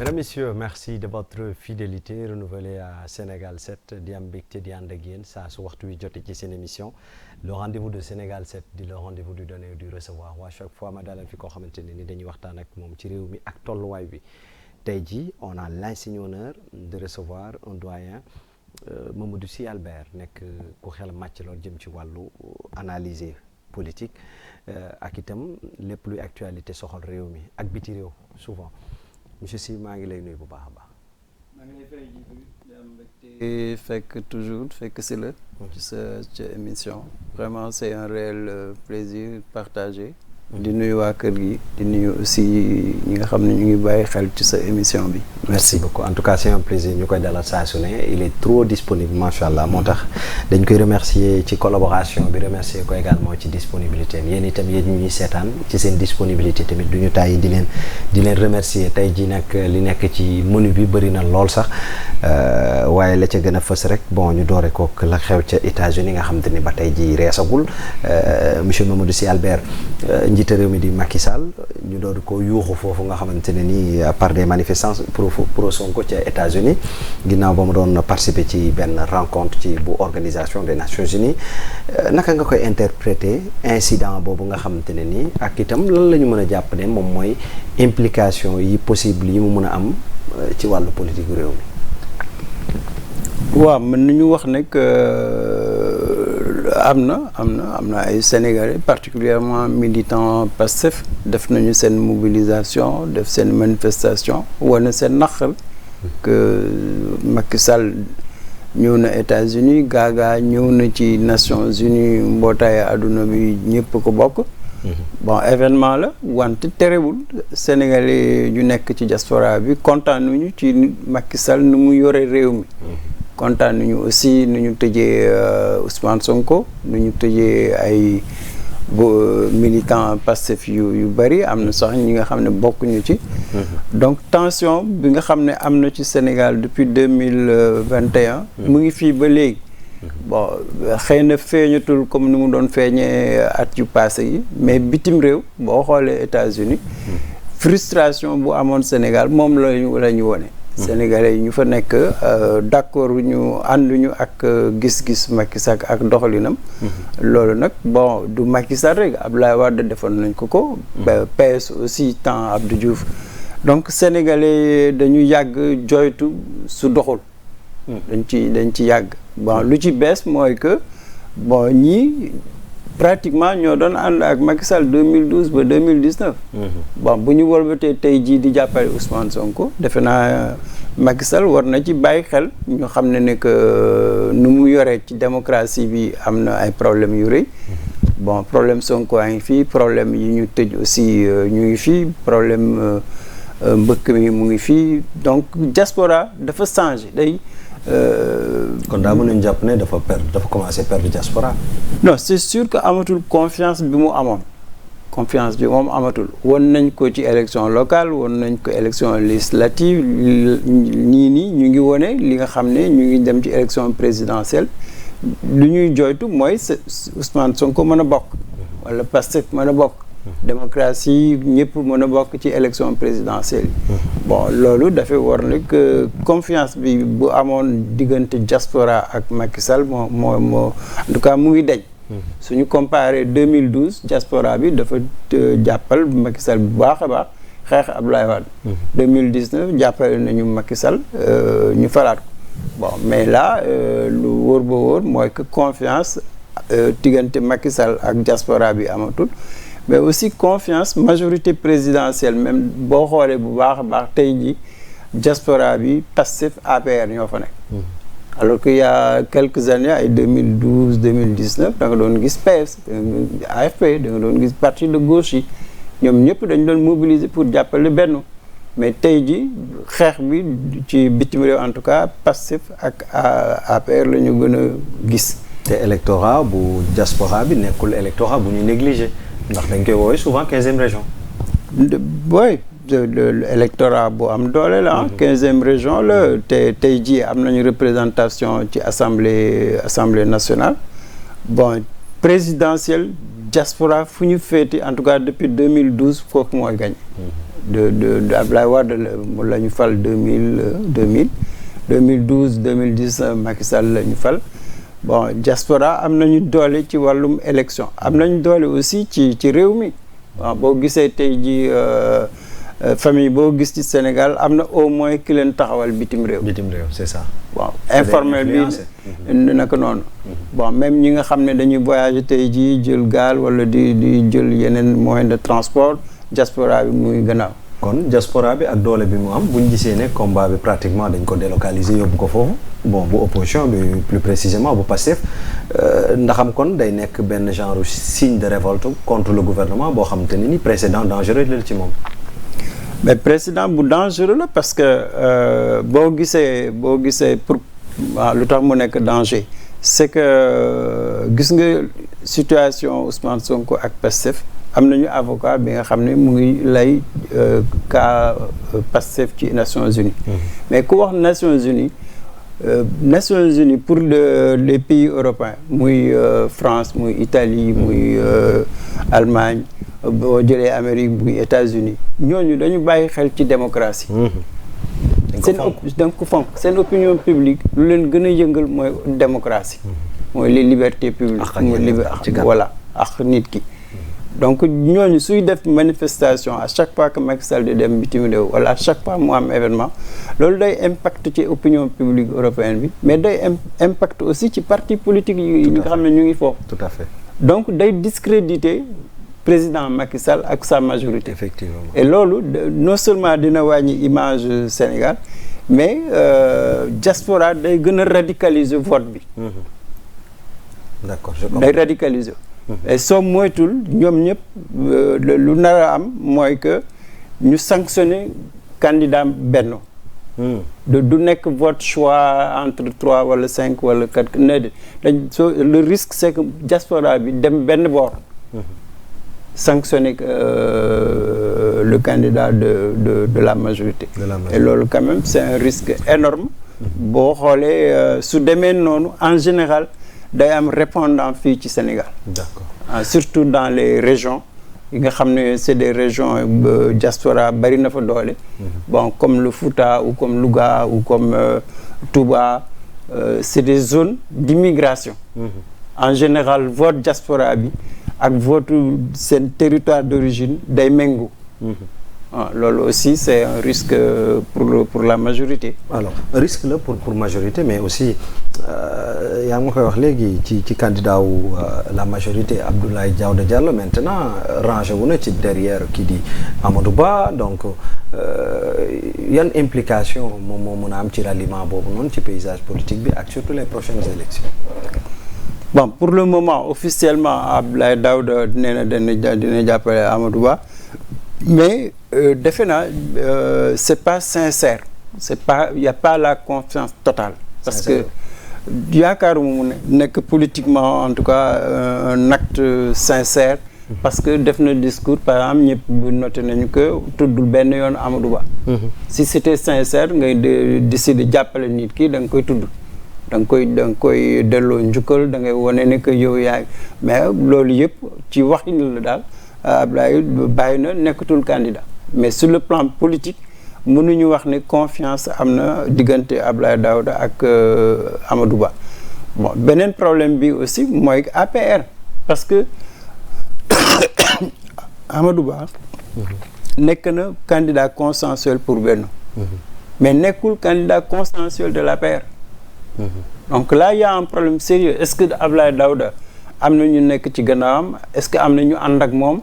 Mesdames, Messieurs, merci de votre fidélité renouvelée à Sénégal 7 di am mbégte di ànd ak yéen saa su waxtu wi jotee ci seen émission le rendez-vous de Sénégal 7 di le rendez-vous du donner et du recevoir waa chaque fois ma dalal fi koo xamante ne ni dañuy waxtaan ak moom ci réew mi ak tolluwaay bi tey jii on a l'insigne honneur de recevoir un doyen Mamadou Sy Albert nekk ku xel màcc lool jëm ci wàllu analyser politique ak itam lépp luy actualité soxal réew mi ak biti réew souvent monsieur Sy maa ngi lay nuyu bu baax a baax. maa ngi lay fay ji fekk toujours fekk si la ci sa émission vraiment c'est un réel plaisir partagé. di nuyu waa kër gi di nuyu aussi ñi nga xam ne ñu ngi bàyyi xel ci sa émission bi. merci beaucoup en tout cas c'est un plaisir ñu koy dalal saa su ne il est trop disponible macha allah moo tax dañ koy remercier ci collaboration bi remercier ko également ci disponibilité am yéen itam yéen ñu ñuy seetaan ci seen disponibilité tamit du ñu tàyyi di leen remercier tey jii nag li nekk ci menu bi bëri na lool sax waaye la ca gën a fës rek bon ñu doore kook la xew ca États-Unis nga xam te ni ba tey jii reesagul monsieur Mamadou Sy Albert. njiite réew mi di Macky Sall ñu doon ko yuuxu foofu nga xamante ne nii par des manifestants pro Sonko ca États-Unis ginnaaw ba mu doon participer ci benn rencontre ci bu organisation des Nations Unies naka nga koy interpréter incident boobu nga xamante ne nii ak itam lan la ñu mën a jàpp ne moom mooy implication yi possible yi mu mën a am ci wàllu politique réew mi. waaw mën nañu wax ne am na ay Sénégalais particulièrement militants Pastef def nañu seen mobilisation def seen manifestation wane seen naqar que Macky Sall ñëw na États-Unis Gaga ñëw na ci Nations Unies mbootaay àdduna bi ñëpp ko bokk. bon événement la wante terewul Sénégalais yu nekk ci diaspora bi kontaan nañu ci Macky Sall nu mu yore réew mi. kontaan nañu aussi nu ñu tëjee Ousmane Sonko nu ñu tëjee ay militants Pastef yu bëri am na sax ñi nga xam ne bokkuñu ci. donc tension bi nga xam ne am na ci Sénégal depuis 2021. mu ngi fii ba léegi. bon xëy na feeñatul comme ni mu doon feeñee at yu passé yi mais bitim réew boo xoolee États-Unis frustration bu amoon Sénégal moom la ñu wone. Sénégalais yi ñu fa nekk d'accord ñu ànduñu ak gis-gis Macky Sall ak doxalinam. loolu nag bon du Macky Sall rek Abdoulaye Wade defoon nañ ko. PS aussi temps Abdou Diouf donc sénégalais dañu yàgg joytu su doxul. dañ ci yàgg bon lu ci bees mooy que bon ñii pratiquement ñoo doon ànd ak Macky Sall 2012 ba 2019. bon bu ñu wolbatee tey jii di jàppale Ousmane Sonko defe naa Macky Sall war na ci bàyyi xel ñu xam ne que nu mu yoree ci démocratie bi am na ay problèmes yu rëy. bon problème Sonko a ngi fii problème yi ñu tëj aussi ñu ngi fii problème mbëkk mi mu ngi fii donc diaspora dafa changé day. kon daa mën nañu jàpp ne dafa commencé perdre diaspora. non c'est sûr que amatul confiance bi mu amoon confiance bi moom amatul won nañ ko ci élection locale won nañ ko élection législative ñii ñu ngi wone li nga xam ne ñu ngi dem ci élection présidentielle lu ñuy joytu mooy Ousmane Sonko mën a bokk wala Pastef mën a bokk démocratie ñëpp mën a bokk ci élection présidentielle bon loolu dafay war ne que confiance bi bu amoon diggante diaspora ak Macky Sall moo en tout cas mu ngi deñ suñu comparé 2012 diaspora bi dafa jàppal Macky Sall bu baax a baax xeex Abdoulaye Wade 2019 jàppale nañu Macky Sall ñu falaat ko bon mais là lu wóor ba wóor mooy que confiance diggante Macky Sall ak diaspora bi amatul mais aussi confiance majorité présidentielle même boo xoolee bu baax a baax tey ji diaspora bi Pastef APR ñoo fa nekk. alors que y a quelques années ay 2012 2019 da nga doon gis PS AFP da nga doon gis parti de gauche yi ñoom ñëpp dañ doon mobiliser pour jàppale benn mais tey ji xeex bi ci bitim réew en tout cas Pastef ak APR la ñu gën a gis. te électorat bu diaspora bi nekkul électorat bu ñu négligé. ndax dañ koy woowee souvent 15e région. oui l'électorat bu am doole la 15e région la te tey jii am nañu représentation ci assemblée nationale bon présidentielle diaspora fu ñu féeti en tout cas depuis 2012 kooku mooy gañ de Abdoulaye Wade la ñu fal 2012 2010 Macky Sall la ñu fal. Bon diaspora am nañu doole ci wàllum élection am nañu doole aussi ci réew mi waaw boo gisee tey ji famille boo gis ci Sénégal am na au moins ki leen taxawal bitim réew. bitim réew c'est ça. waaw informel bi naka noonu. bon même ñi nga xam ne dañuy voyager tey jii jël gaal wala di jël yeneen moyen de transport diaspora bi muy gannaaw. kon diaspora bi ak doole bi mu am bu ñu gisee ne combat bi pratiquement dañ ko délocaliser yóbbu ko foofu bon bu opposition bi plus précisément bu Pastef ndaxam kon day nekk benn genre signe de révolte contre le gouvernement boo xam te ni précédent dangereux la ci moom. mais précédent bu dangereux la parce que boo gisee pour lu tax mu nekk danger c'est que gis nga situation Ousmane Sonko ak Pastef. am nañu avocat bi nga xam ne mu ngi lay cas Pastef ci Nations Unies. mais ku wax Nations Unies pour les pays européens muy France muy Italie muy Allemagne boo jëlee Amérique muy États-Unis ñooñu dañu bàyyi xel ci démocratie. seen opinion publique lu leen gën a yëngal mooy démocratie. mooy les libertés publiques. voilà ak nit ki. donc ñooñu suy def manifestation à chaque fois que Macky Sall di dem bitim réew wala à chaque fois mu am événement loolu day impact ci opinion publique européenne bi mais day impact aussi ci parti politique yi nga xam ne ñu ngi foofu. tout à fait donc day discréditer président Macky Sall ak sa majorité. effectivement et loolu non seulement dina wàññi image Sénégal mais diaspora day gën a radicaliser vote bi. d'accord je comprends day radicaliser. et soo moytul ñoom ñëpp lu nar a am mooy que ñu sanctionner candidat Benno. du nekk vote choix entre 3 wala 5 wala 4 ne le risque c'est que diaspora bi dem benn boor. sanctionner le candidat de la majorité. Et loolu quand même c'est un risque énorme. boo xoolee su demee noonu en général. day am répondant fii ci Sénégal. D'accord. Surtout dans les régions yi nga xam ne c'est des régions diaspora bari na fa doole. Bon comme le Fouta ou comme Louga ou comme Touba c'est des zones d'immigration. En général vote diaspora bi ak vote seen territoire d'origine day méngoo. Loolu aussi c'est un risque pour la majorité. Alors risque la pour majorité mais aussi yaa ngi ma koy wax léegi ci candidat wu la majorité Abdoulaye Daouda Diallo maintenant rangé wu na ci derrière kii di Amadou Ba donc yan implication moom moo mën a am ci ralliement boobu noonu ci paysage politique bi ak surtout les prochaines élections. Bon pour le moment officiellement Abdoulaye Daouda dina jàppale Amadou Ba. Mais defe naa c'est pas sincère il y a pas la confiance totale parce que yaakaaruma mu nekk politiquement en tout cas un acte sincère parce que def na discours par exemple ñëpp noté nañu que tuddul benn yoon Amadou Ba. Si c'était sincère ngay décider jàppale nit ki da nga koy tudd da nga koy delloo njukkal da ngay wane ne que yow yaay mais loolu yëpp ci waxin la daal. Abdoulaye bàyyi na nekkatul candidat mais sur le plan politique mënuñu wax ne confiance am na diggante Abdoulaye Daouda ak Amadou Ba bon beneen problème bi aussi mooy APR parce que Amadou Ba nekk na candidat consensuel pour Benno mais nekkul candidat consensuel de l'APR donc là il y a un problème sérieux est-ce que Abdoulaye Daouda am na ñu nekk ci gannaawam est-ce que am na ñu ànd ak moom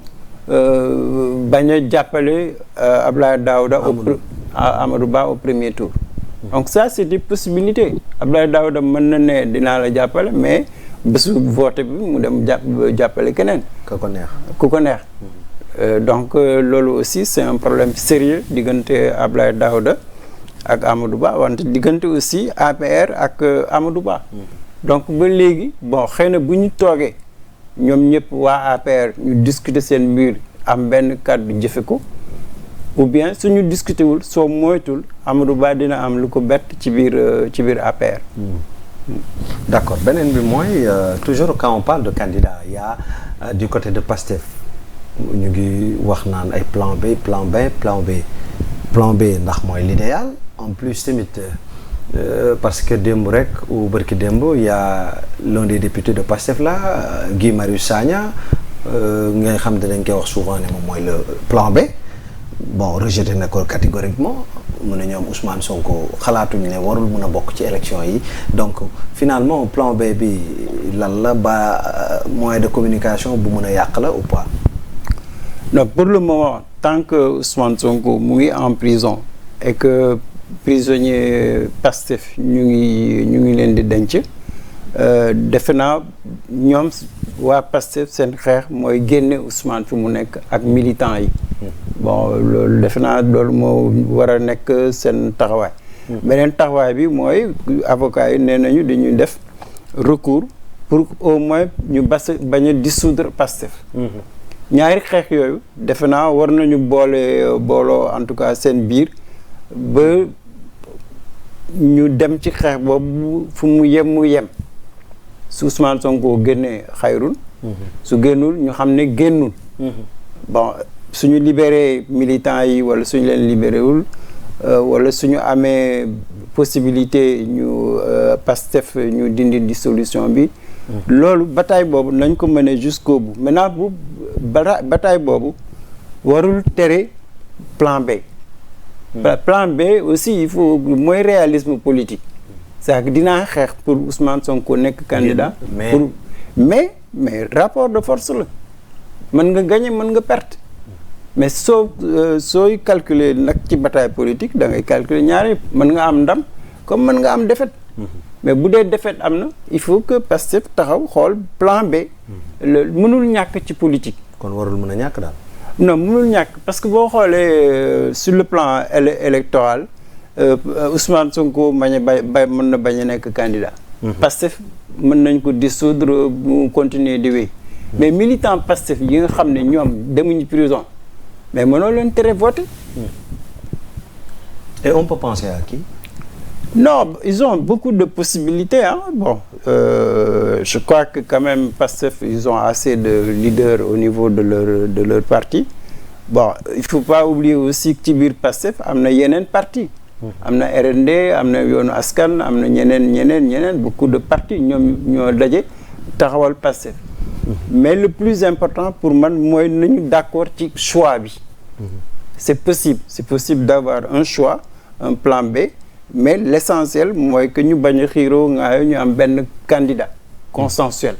bañ a jàppale Abdoulaye Daouda Amadou Ba au premier tour. Donc ça c'est des possibilités Abdoulaye Daouda mën na ne dinaa la jàppale mais bésu vote bi mu dem jàppale keneen. ku ko neex. Donc loolu aussi c'est un problème sérieux diggante Abdoulaye Daouda ak Amadou Ba wante diggante aussi APR ak Amadou Ba. Donc ba léegi bon xëy na bu ñu toogee ñoom ñëpp waa APR ñu discuter seen mbir am benn kàddu jëfe ko ou bien suñu discuter wul soo moytul Amadou Ba dina am lu ko bett ci biir APR. D'accord beneen bi mooy toujours quand on parle de candidat il y a du côté de Pastef ñu ngi wax naan ay plan B plan B plan B plan B ndax mooy l'idéal en plus tamit parce que démb rek ou bërki démb y a l'un des députés de Pastef là Guy Marius Sagna nga xam ne dañ koy wax souvent ne moom mooy le plan B bon rejeté na ko catégoriquement mu ne ñoom Ousmane Sonko xalaatuñ ne warul mun a bokk ci élection yi donc finalement plan B bi lan la ba moyen de communication bu mun a yàq la ou pas. Non, pour le moment tant que Ousmane Sonko mu ngi en prison et que prisonnier Pastef ñu ngi leen di denc defe naa ñoom waa Pastef seen xeex mooy génne Ousmane fi mu nekk ak militants yi. Bon loolu defe naa loolu moo war a nekk seen taxawaay. beneen taxawaay bi mooy avocats yi nee nañu dañuy def recours pour au moins ñu bañ a dissoudre Pastef. ñaari xeex yooyu defe naa war nañu booloo en tout cas seen biir ba ñu dem ci xeex boobu fu mu yem su Ousmane Sonko génnee xayrul su génnul ñu xam ne génnul. Bon suñu libéré militants yi wala suñu leen libéré wul wala suñu amee possibilité ñu Pastef ñu dindi dissolution bi. loolu bataille boobu nañ ko mener jusqu'au bout maintenant bu bataille boobu warul tere plan B. Plan B aussi il faut mooy réalisme politique. c'est-à-dire que dinaa xeex pour Ousmane Sonko nekk candidat. mais rapport de force la mën nga gagner mën nga perte. mais sooy calculer nag ci bataille politique da ngay calculer ñaari mën nga am ndam comme mën nga am défaite. mais bu dee défaite am na il faut que Pastef taxaw xool plan B. mënul ñàkk ci politique. kon warul mën a ñàkk daal. non mënul ñàkk parce que boo xoolee sur le plan électoral Ousmane Sonko mën na bañ a nekk candidat. Pastef mën nañ ko dissoudre mu continuer di wéy. mais militant Pastef yi nga xam ne ñoom demuñu prison mais mënoo leen tere voter. et on peut penser à qui? Non, ils ont beaucoup de possibilités. Hein. Bon, je crois que quand même Pastef, ils ont assez de leaders au niveau de leur parti. Bon, il ne faut pas oublier aussi que ci biir Pastef am na yeneen parti. Am na RND, am na Yoonu Askan, am na ñeneen beaucoup de partis ñoo daje taxawal Pastef. Mais le plus important pour man mooy nañu d'accord ci choix bi. C'est possible d'avoir un choix, un plan B. Mais l'essentiel mooy que ñu bañ a xiiroo ngaayo ñu am benn candidat consensuel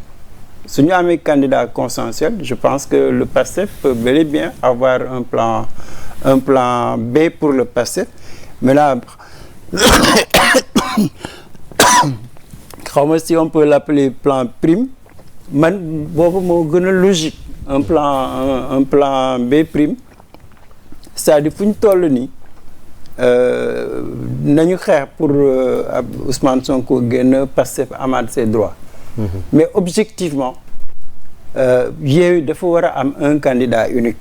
su ñu amee candidat consensuel je pense que le PASTEF peut bel et bien avoir un plan B pour le PASTEF mais là xaw ma si on peut l'appeler plan prime man boobu moo gën a logique un plan B prime c'est-à-dire fu ñu toll nii nañu xeex pour Ousmane Sonko génn Pastef amaat ses droits. Mais objectivement Yewwi dafa war a am un candidat unique.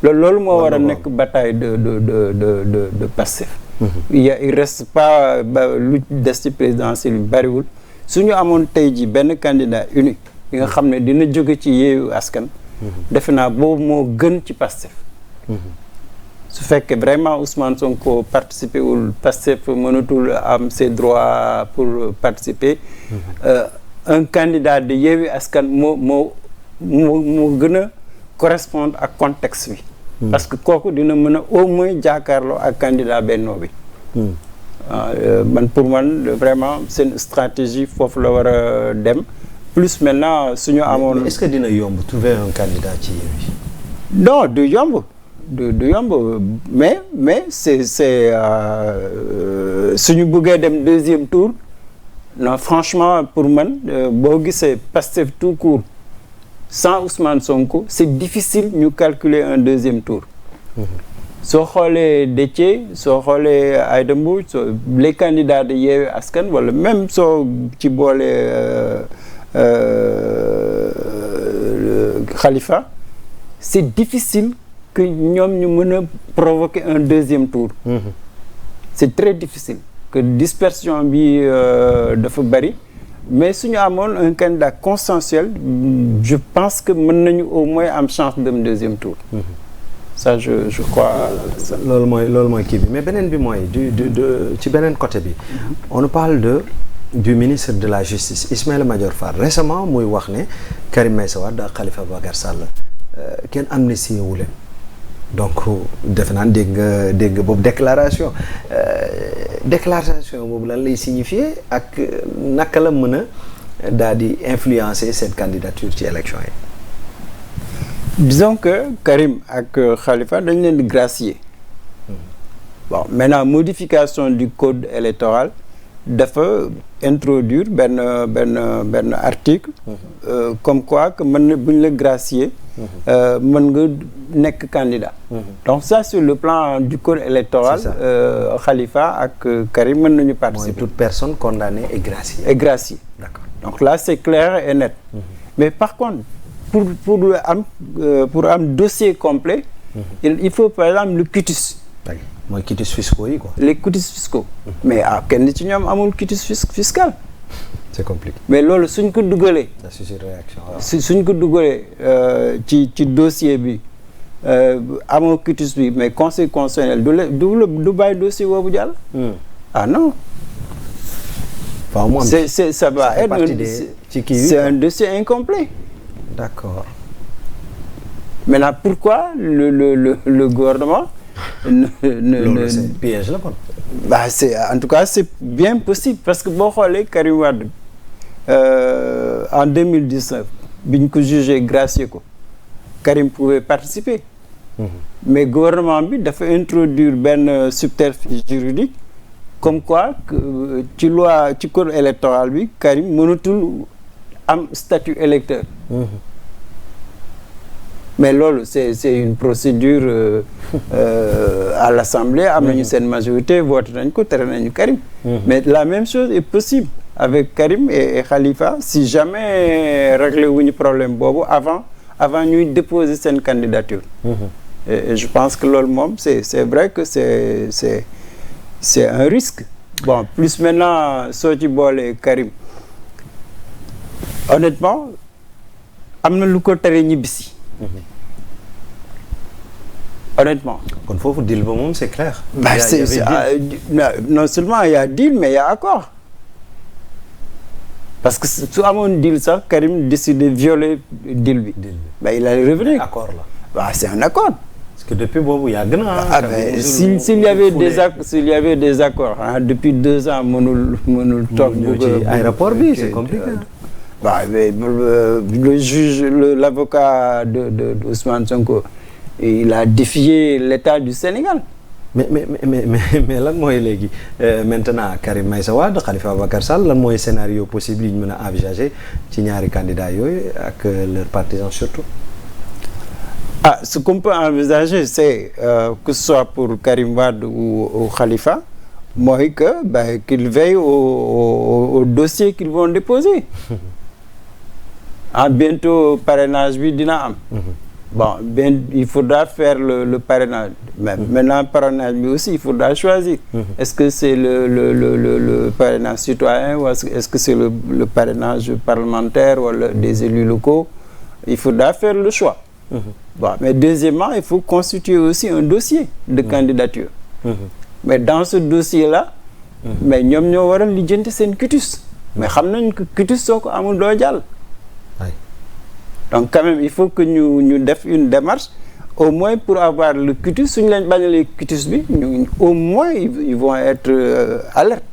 loolu moo war a nekk bataille de Pastef. Il reste pas lu des ci présidentielle bi bariwul su ñu amoon tey ji benn candidat unique yi nga xam ne dina jóge ci Yewwi Askan. defe naa boobu moo gën ci Pastef. su fekkee vraiment Ousmane Sonko participer wul Pastef mënatul am ses droits pour participer un candidat de Yewwi Askan moo gën a correspondre ak contexte bi parce que kooku dina mën a au moins jàkkaarloo ak candidat Benno bi pour man vraiment seen stratégie foofu la war a dem plus maintenant suñu amoon est-ce que dina yomb trouver un candidat ci Yewwi? Non, du yomb mais c'est suñu bëggee dem deuxième tour non franchement pour man boo gisee Pastef tout court sans Ousmane Sonko c'est difficile ñu calculer un deuxième tour. soo xoolee Déthié soo xoolee Aïda Mbodj les candidats de Yewwi Askan wala même soo ci boole Khalifa c'est difficile que ñoom ñu mën a provoquer un deuxième tour. C'est très difficile que dispersion bi dafa bari mais suñu amoon un candidat consensuel je pense que mën nañu au moins am chance dem deuxième tour. Ça je crois. loolu mooy kii bi mais beneen bi mooy ci beneen côté bi. on nous parle du ministre de la justice Ismaïla Madior Fall récemment muy wax ne Karim Meïssa Wade ak Khalifa Ababacar Sall kenn amnistie wu leen donc defe naa dégg nga boobu déclaration boobu lan lay signifier ak naka la mën a daal di influencer cette candidature ci élection yi. Disons que Karim ak Khalifa dañ leen di gracier. Bon maintenant modification du code électoral dafa introduire benn article. Comme quoi que mën na bu ñu la gracier. mën nga nekk candidat. Donc ça sur le plan du code électoral. Khalifa ak Karim mën nañu participer. Mooy toute personne condamnée est graciée. Est graciée. D'accord. Donc là c'est clair et net. Mais par contre pour am dossier complet. Il faut par exemple le quitus. mooy quitus fiscaux yi quoi. Les quitus fiscaux. Mais kenn ci ñoom amul quitus fiscal. C'est compliqué. Mais loolu suñ ko dugalee. Ça suscite réaction. suñ ko dugalee ci dossier bi amoo quitus bi mais conseil constitutionnel du bàyyi dossier boobu jàll. Ah non. Ça va être c'est un dossier incomplet. D'accord. Maintenant pourquoi le gouvernement loolu c'est piège la kon. C'est en tout cas c'est bien possible parce que boo xoolee Karim Wade en 2019 bi ñu ko jugé gracier ko Karim pouvait participer. Mais gouvernement bi dafa introduire benn subterfuge juridique comme quoi ci loi ci code électoral bi Karim mënatul am statut électeur. Mais loolu c'est une procédure à l'Assemblée am nañu seen majorité voté nañ ko tere nañu Karim. Mais la même chose est possible avec Karim et Khalifa si jamais réglé wuñu problème boobu avant ñuy déposer seen candidature. Et je pense que loolu moom c'est vrai que c'est un risque. Bon plus maintenant soo ci boolee Karim honnêtement am na lu ko tere ñibbisi. Honnêtement. kon foofu deal ba moom c'est clair. Non seulement il y a deal mais il y a accord. Parce que su amoon deal sax Karim décide de violer deal bi. Mais il allait revenir. Accord la. C'est un accord. Parce que depuis boobu yàgg na. S'il y avait des accords depuis 2 ans mënul toog. ci aéroport bi c'est compliqué. Mais le juge l'avocat de Ousmane Sonko il a défié l'État du Sénégal. mais lan mooy léegi maintenant Karim Meïssa Wade Khalifa Ababacar Sall lan mooy scénario possible yi ñu mën a envisager ci ñaari candidats yooyu ak leurs partisans surtout. Ce qu'on peut envisager c'est que ce soit pour Karim Wade ou Khalifa mooy que qu'ils veillent au dossier qu'ils vont déposer. Bientôt parrainage bi dina am. Il faudra faire le parrainage. Mais maintenant parrainage bi aussi il faudra choisir. Est-ce que c'est le parrainage citoyen ou est-ce que c'est le parrainage parlementaire ou des élus locaux? Il faudra faire le choix. Mais deuxièmement il faut constituer aussi un dossier de candidature. Mais dans ce dossier-là. Mais ñoom ñoo war a lijjanti seen quitus. Mais xam nañ que quitus soo ko amul doo jàll. Donc quand même il faut que ñu def une démarche au moins pour avoir le quitus suñu leen bañalee quitus bi au moins ils vont être alertes.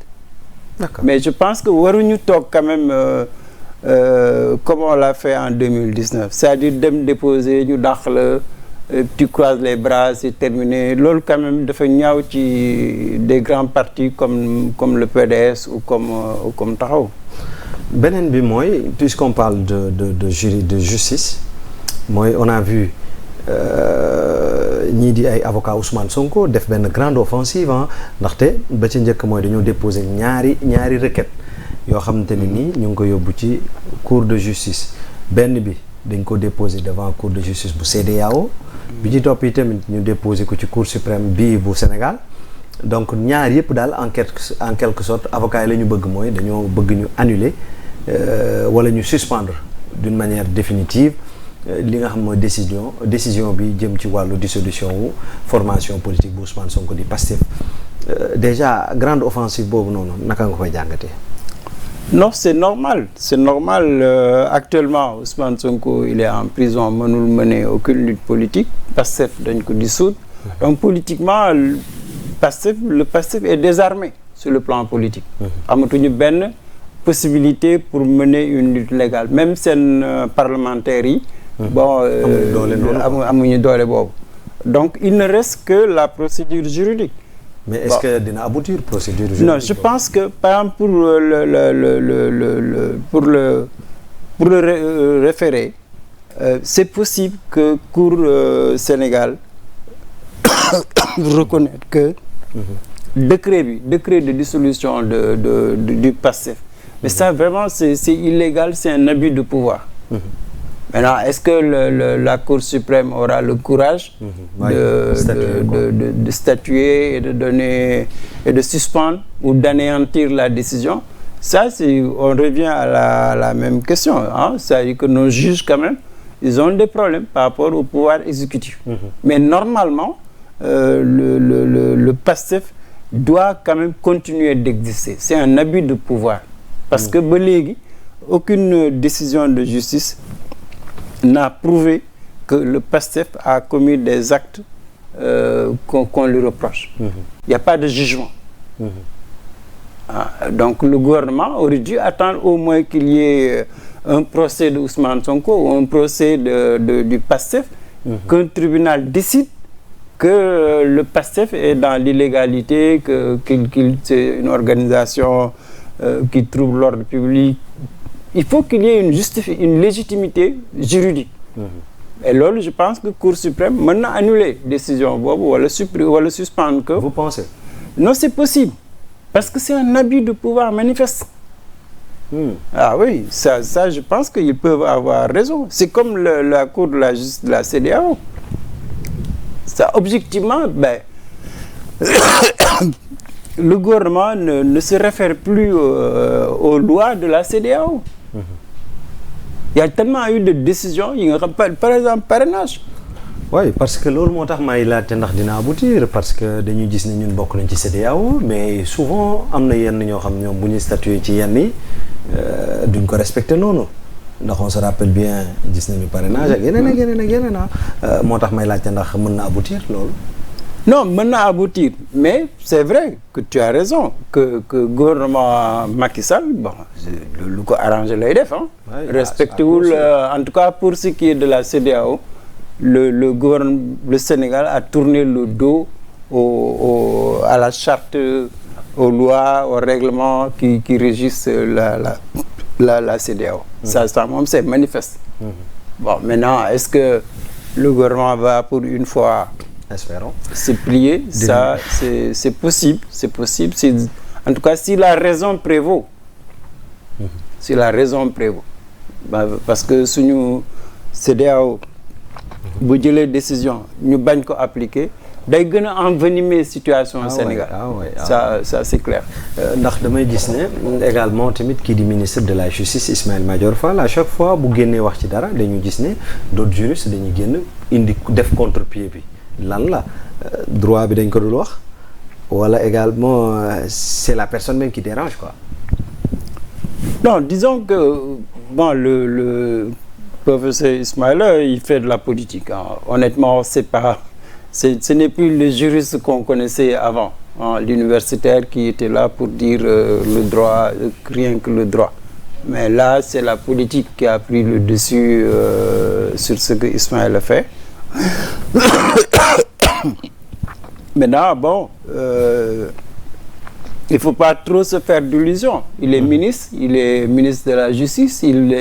D'accord. Mais je pense que waruñu toog quand même comme on l'a fait en 2019 c'est-à-dire dem déposer ñu dàq la tu croises les bras c'est terminé loolu quand même dafa ñaaw ci des grands partis comme le PDS ou comme Taxaw. beneen bi mooy puisqu'on parle de justice mooy on a vu ñii di ay avocat Ousmane Sonko def benn grande offensive ndaxte ba ci njëkk mooy dañoo déposer ñaari requête yoo xamante ne nii ñu ngi ko yóbbu ci cour de justice benn bi dañ ko déposer devant cour de justice bu CEDEAO bi ci topp yi tamit ñu déposer ko ci cour suprême bii bu Sénégal donc ñaar yëpp daal en quelque sorte avocat yi la ñu bëgg mooy dañoo bëgg ñu annuler wala ñu suspendre d'une manière définitive li nga xam mooy décision bi jëm ci wàllu dissolution wu formation politique bu Ousmane Sonko di Pastef déjà grande offensive boobu noonu naka nga koy jàngatee. Non, c'est normal. C'est normal. Actuellement, Ousmane Sonko, il est en prison, mënul mener aucune lutte politique. Pastef dañ ko dissoudre. Donc politiquement, le Pastef est désarmé sur le plan politique. Amatuñu benn possibilité pour mener une lutte légale. Même seen parlementaires yi. Bon, amuñu doole boobu. Donc il ne reste que la procédure juridique. Mais est-ce que dina aboutir procédure juridique? Non, je pense que par exemple pour le référé, c'est possible que Cour Sénégal reconnaisse que décret de dissolution du PASTEF. Mais ça vraiment c'est illégal, c'est un abus de pouvoir. Maintenant, est-ce que la Cour suprême aura le courage de statuer et de donner et de suspendre ou d'anéantir la décision? Ça, on revient à la même question. Hein? C'est-à-dire que nos juges, quand même, ils ont des problèmes par rapport au pouvoir exécutif. Mais normalement, le PASTEF doit quand même continuer d'exister. C'est un abus de pouvoir. Parce que ba léegi, aucune décision de justice n'a prouvé que le PASTEF a commis des actes qu'on lui reproche. Il n'y a pas de jugement. Donc le gouvernement aurait dû attendre au moins qu'il y ait un procès de Ousmane Sonko ou un procès du PASTEF, qu'un tribunal décide que le PASTEF est dans l'illégalité, qu'il c'est une organisation qui trouble l'ordre public. Il faut qu'il y ait une légitimité juridique. Et là, je pense que la Cour suprême maintenant annuler décision ou le suspendre. Vous pensez? Non, c'est possible. Parce que c'est un abus de pouvoir manifeste. Ah oui, ça je pense qu'ils peuvent avoir raison. C'est comme la Cour de la justice de la CEDEAO. Ça, objectivement, le gouvernement ne se réfère plus aux lois de la CEDEAO. Il y a tellement eu de décisions, par exemple, parrainage. Oui, parce que loolu moo tax may laajte ndax dina aboutir parce que dañuy gis ne ñun bokk nañ ci CEDEAO mais souvent am na yenn ñoo xam ñoom bu ñuy statuer ci yenn yi duñ ko respecter noonu ndax on se rappelle bien gis nañu parrainage ak yeneen moo tax may laajte ndax mën na aboutir loolu. Non, mën na aboutir mais c'est vrai que tu as raison que gouvernement Macky Sall bon lu ko arrangé lay def respecté wul en tout cas pour ce qui est de la CEDEAO le gouvernement le Sénégal a tourné le dos à la charte aux lois aux règlements qui régissent la CEDEAO. Ça moom c'est manifeste. Bon maintenant est-ce que le gouvernement va pour une fois espérons se plier? Ça c'est possible, en tout cas si la raison prévaut. Si la raison prévaut. Parce que suñu CEDEAO bu jëlee décision ñu bañ ko appliquer day gën a envenimer situation Sénégal. Ça c'est clair. ndax damay gis ne également tamit kii di ministre de la justice Ismaïla Madior Fall à chaque fois bu génnee wax ci dara dañu gis ne d'autres juristes dañuy génn indi def contre-pied bi lan la droit bi dañ ko dul wax wala également c'est la personne même qui dérange quoi. Non, disons que bon le professeur Ismaïla il fait de la politique honnêtement ce n'est plus le juriste qu'on connaissait avant l'universitaire qui était là pour dire le droit rien que le droit mais là c'est la politique qui a pris le dessus sur ce que Ismaïla fait. Maintenant bon il faut pas trop se faire d'illusions. Il est ministre de la justice, il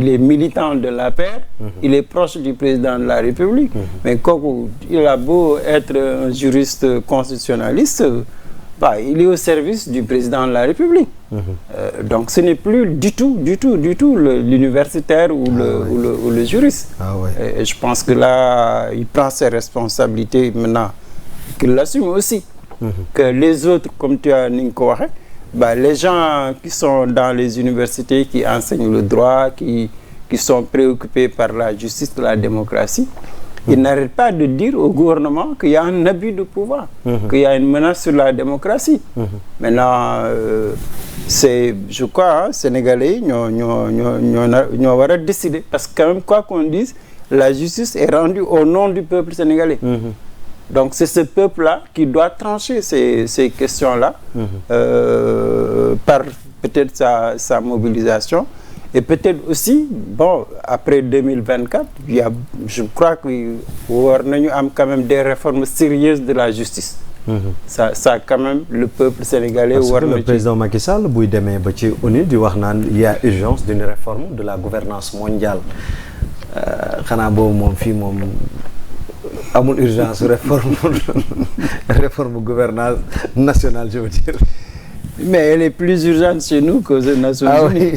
est militant de l'APR, il est proche du président de la République. Mais kooku il a beau être un juriste constitutionnaliste, il est au service du président de la République. Donc ce n'est plus du tout l'universitaire ou le juriste. Et je pense que là il prend ses responsabilités maintenant qu'il l'assume aussi. Que les autres comme tu as ni nga ko waxee les gens qui sont dans les universités, qui enseignent le droit, qui sont préoccupés par la justice, la démocratie, ils n'arrêtent pas de dire au gouvernement qu'il y a un abus de pouvoir, qu'il y a une menace sur la démocratie. Maintenant, je crois, Sénégalais, nous avons décidé, parce que quand même, quoi qu'on dise, la justice est rendue au nom du peuple sénégalais. Donc c'est ce peuple-là qui doit trancher ces questions-là par peut-être sa mobilisation. Et peut-être aussi, après 2024, je crois qu'il y a quand même des réformes sérieuses de la justice. Ça quand même, le peuple sénégalais... Parce que le président Macky Sall, il y a urgence d'une réforme de la gouvernance mondiale. Amul urgence réforme gouvernance nationale, je veux dire. Mais elle est plus urgente chez nous qu'aux Nations Unies.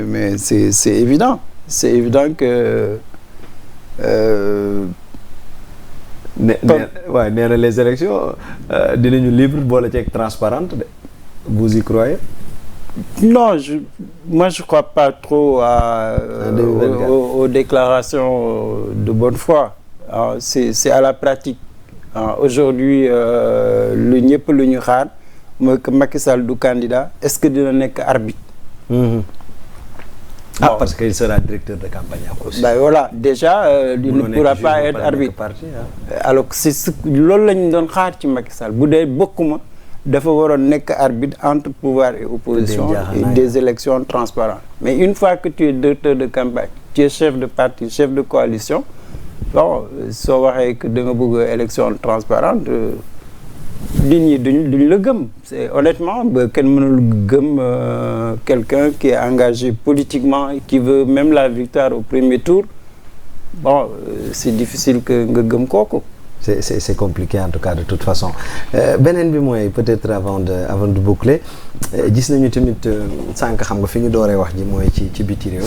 Mais c'est évident. C'est évident que... les élections, dinañu libre, transparentes. Vous y croyez? Non, moi je crois pas trop aux déclarations de bonne foi. C'est à la pratique. Aujourd'hui, le ñepp lu ñu xaar mooy que Macky Sall du candidat, est-ce que dina nekk arbitre? Parce qu'il sera directeur de campagne aussi. Voilà, déjà, il ne pourra pas être arbitre. Alors c'est loolu lañ doon xaar ci Macky Sall. Bu dee bokkuma dafa waroon nekk arbitre entre pouvoir et opposition et des élections transparentes. Mais une fois que tu es directeur de campagne, tu es chef de parti, chef de coalition, soo waxee que da nga bëgg élection transparente, nit ñi duñ la gëm. C'est honnêtement kenn mënul gëm quelqu'un qui est engagé politiquement et qui veut même la victoire au premier tour. C'est difficile que nga gëm kooku. C'est compliqué en tout cas de toute façon. Beneen bi mooy peut-être avant de boucler, gis nañu tamit sànq xam nga fi ñu dooree wax ji mooy ci biti réew.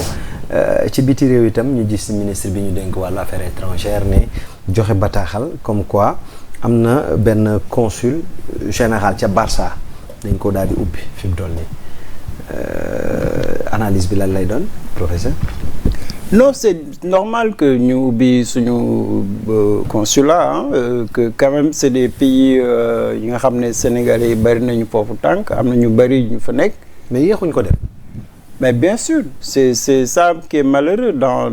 Ci biti réew itam ñu gis ministre bi ñu dénk wàllu affaires étrangères ne joxe bataaxal comme quoi am na benn consul général ca Barça dañ ko daal di ubbi fi mu toll nii analyse bi lan lay doon, professeur? Non, c'est normal que nous ubbi suñu consulat, que quand même c'est des pays yi nga xam ne Sénégalais yi bari nañu foofu tànk, am na ñu bari ñu fa nekk. Mais yéexuñ ko def. Mais bien sûr, c'est ça qui est malheureux dans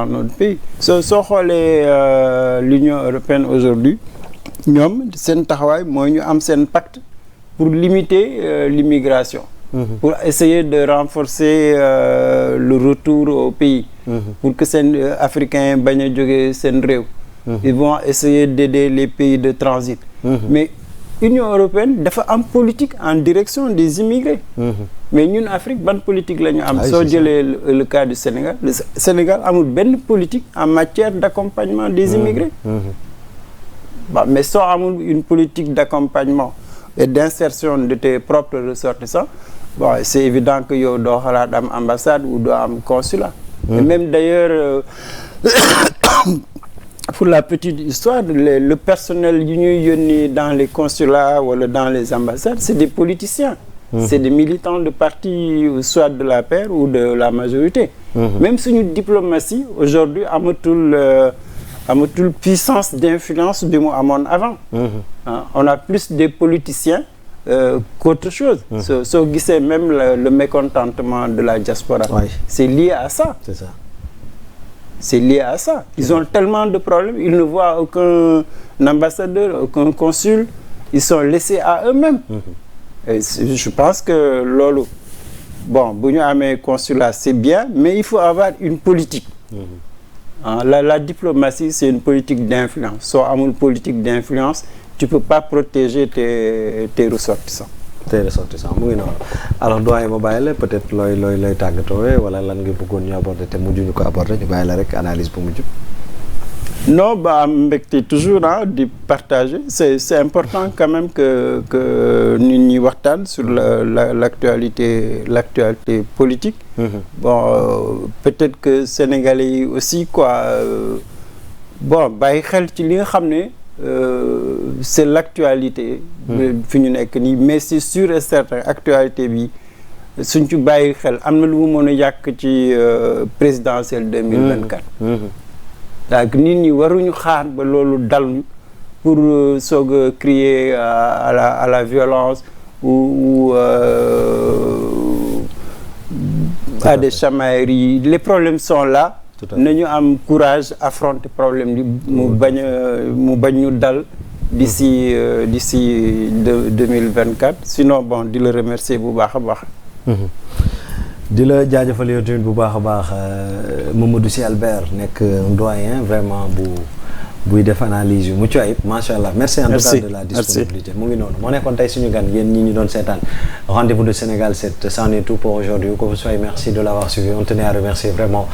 notre pays. Soo xoolee l'Union européenne aujourd'hui, ñoom seen taxawaay mooy ñu am seen pacte pour limiter l'immigration. Pour essayer de renforcer le retour au pays, pour que ces Africains bañ a jóge seen réew. Ils vont essayer d'aider les pays de transit. Mais l'Union européenne dafa am politique en direction des immigrés. Mais ñun Afrique ban politique la ñu am? Soo jëlee le cas du Sénégal, le Sénégal amul benn politique en matière d'accompagnement des immigrés. Mais soo amul une politique d'accompagnement et d'insertion de tes propres ressortissants, c'est évident que yow doo xalaat am ambassade ou doo am consulat. Et même d'ailleurs, pour la petite histoire, le personnel yu ñuy yónni dans les consulats ou dans les ambassades, c'est des politiciens. C'est des militants de partis, soit de la paix ou de la majorité. Même suñu diplomatie, aujourd'hui, amatul puissance d'influence bi mu amoon avant. On a plus des politiciens qu'autre chose. Soo gisee même le mécontentement de la diaspora. C'est lié à ça. C'est ça. C'est lié à ça. Ils ont tellement de problèmes, ils ne voient aucun ambassadeur, aucun consul, ils sont laissés à eux-mêmes. Et je pense que loolu, bu ñu amee consulat, c'est bien, mais il faut avoir une politique. La diplomatie, c'est une politique d'influence. Soo amul politique d'influence, tu peux pas protéger tes ressortissants. Mu ngi noonu. Alors doyen ma bàyyi la peut-être looy tàggatoo wala lan nga bëggoon ñu aborder te mujj ñu ko aborder ñu bàyyi la rek analyse bu mujj. Non, mbégte toujours di partager. C'est important quand même que nit ñi waxtaan sur l'actualité politique. Peut-être que Sénégalais yi aussi bàyyi xel ci li nga xam ne c'est l'actualité fi ñu nekk nii mais c'est sûr et certain actualité bi suñ ci bàyyi xel am na lu mu mën a yàq ci présidentielle 2024 donc nit ñi waruñu xaar ba loolu dal pour soog a crier à la violence ou à des chamailleries. Les problèmes sont là. Nañu am courage affronter problème bi mu bañ ñu dal d'ici 2024. Sinon bon di la remercier bu baax a baax. di la jaajëfal yow tamit bu baax a baax Mamadou Sy Albert nekk doyen vraiment buy def analyse yu mucc ayib macha allah merci en tout cas de la disponibilité mu ngi noonu moo nekkoon tey suñu gan yéen ñi ñu doon seetaan rendez-vous de Sénégal 7 c'en est tout pour aujourd'hui que vous soyez merci de l'avoir suivi on tenait à remercier vraiment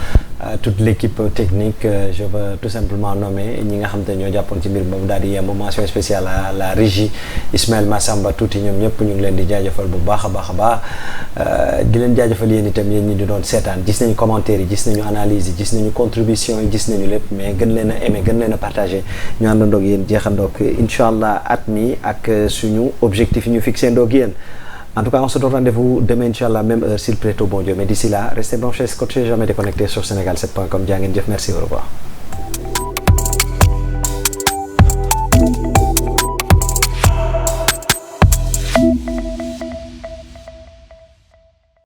toute l'équipe technique je veux tout simplement nommer ñi nga xam te ñoo jàppoon ci mbir boobu daal di yemb mention spéciale à la régie Ismaël Massamba tuuti ñoom ñëpp ñu ngi leen di jaajëfal bu baax a baax a baax di leen jaajëfal yéen itam yéen ñi di doon seetaan gis nañu commentaires yi gis nañu analyse yi gis nañu contribution yi gis nañu lépp mais gën leen a aimer gën leen a partager ñu àndandoog yéen jeexandoog incha allah at mi ak suñu objectif yi ñu fixé ndoog yéen en tout cas on se donne rendez-vous demain incha allah même heure s'il plaît au bon Dieu mais d'ici là restez branchés scotchés jamais déconnectés sur sénégal7.com jaa ngeen jëf merci au revoir